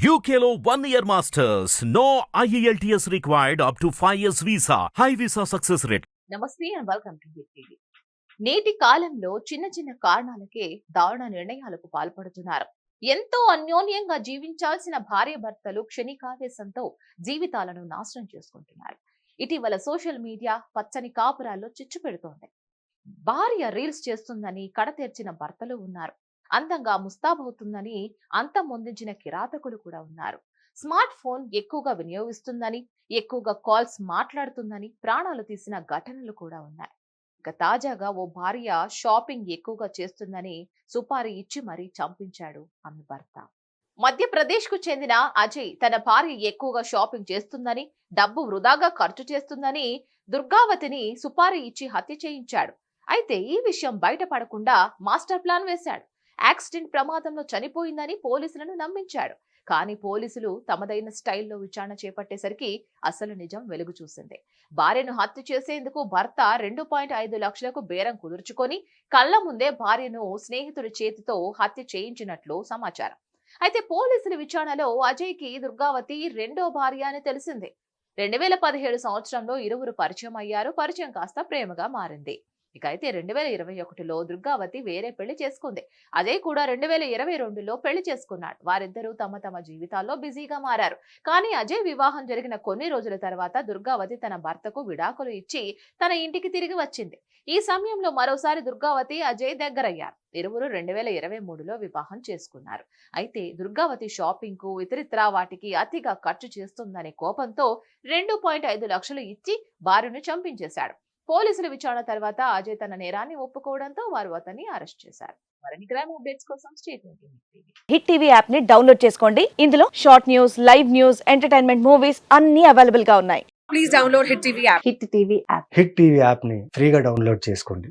UKLO 1 year masters. No IELTS required up to 5 years visa. High visa success rate. నమస్తే and welcome to hit TV. నేటి కాలంలో చిన్న చిన్న కారణాలకే దారుణ నిర్ణయాలకు పాల్పడుతున్నారు. ఎంతో అన్యోన్యంగా జీవించాల్సిన భార్య భర్తలు క్షణికావేశంతో జీవితాలను నాశనం చేసుకుంటున్నారు. ఇటీవల సోషల్ మీడియా పచ్చని కాపురాల్లో చిచ్చు పెడుతోంది. భార్య రీల్స్ చేస్తుందని కడతెర్చిన భర్తలు ఉన్నారు. అందంగా ముస్తాబవుతుందని అంతమొందించిన కిరాతకులు కూడా ఉన్నారు. స్మార్ట్ ఫోన్ ఎక్కువగా వినియోగిస్తుందని, ఎక్కువగా కాల్స్ మాట్లాడుతుందని ప్రాణాలు తీసిన ఘటనలు కూడా ఉన్నాయి. ఇక తాజాగా ఓ భార్య షాపింగ్ ఎక్కువగా చేస్తుందని సుపారీ ఇచ్చి మరీ చంపించాడు ఆమె భర్త. మధ్యప్రదేశ్ కు చెందిన అజయ్ తన భార్య ఎక్కువగా షాపింగ్ చేస్తుందని, డబ్బు వృధాగా ఖర్చు చేస్తుందని దుర్గావతిని సుపారీ ఇచ్చి హత్య చేయించాడు. అయితే ఈ విషయం బయటపడకుండా మాస్టర్ ప్లాన్ వేశాడు. యాక్సిడెంట్ ప్రమాదంలో చనిపోయిందని పోలీసులను నమ్మించాడు. కానీ పోలీసులు తమదైన స్టైల్లో విచారణ చేపట్టేసరికి అసలు నిజం వెలుగు చూసింది. భార్యను హత్య చేసేందుకు భర్త 2.5 లక్షలకు బేరం కుదుర్చుకొని కళ్ల ముందే భార్యను స్నేహితుడి చేతితో హత్య చేయించినట్లు సమాచారం. అయితే పోలీసుల విచారణలో అజయ్కి దుర్గావతి రెండో భార్య అని తెలిసింది. 2017 సంవత్సరంలో ఇరువురు పరిచయం అయ్యారు. పరిచయం కాస్త ప్రేమగా మారింది. ఇక అయితే 2021లో దుర్గావతి వేరే పెళ్లి చేసుకుంది. అజయ్ కూడా 2022లో పెళ్లి చేసుకున్నాడు. వారిద్దరూ తమ తమ జీవితాల్లో బిజీగా మారారు. కానీ అజయ్ వివాహం జరిగిన కొన్ని రోజుల తర్వాత దుర్గావతి తన భర్తకు విడాకులు ఇచ్చి తన ఇంటికి తిరిగి వచ్చింది. ఈ సమయంలో మరోసారి దుర్గావతి అజయ్ దగ్గరయ్యారు. ఇరువురు 2023లో వివాహం చేసుకున్నారు. అయితే దుర్గావతి షాపింగ్ కు ఇతరితర వాటికి అతిగా ఖర్చు చేస్తుందనే కోపంతో 2.5 లక్షలు ఇచ్చి భార్యను చంపించేశాడు. పోలీసుల విచారణ తర్వాత అజయ్ తన నేరాన్ని ఒప్పుకోవడంతో వారు అతన్ని అరెస్ట్ చేశారు. మరిన్ని క్రైమ్ అప్డేట్స్ కోసం stay tuned to hit TV. Hit TV app ని డౌన్లోడ్ చేసుకోండి. ఇందులో short news, live news, entertainment movies అన్ని అవైలబుల్ గా ఉన్నాయి. Please download Hit TV app. Hit TV app. Hit TV యాప్ని ఫ్రీగా డౌన్లోడ్ చేసుకోండి.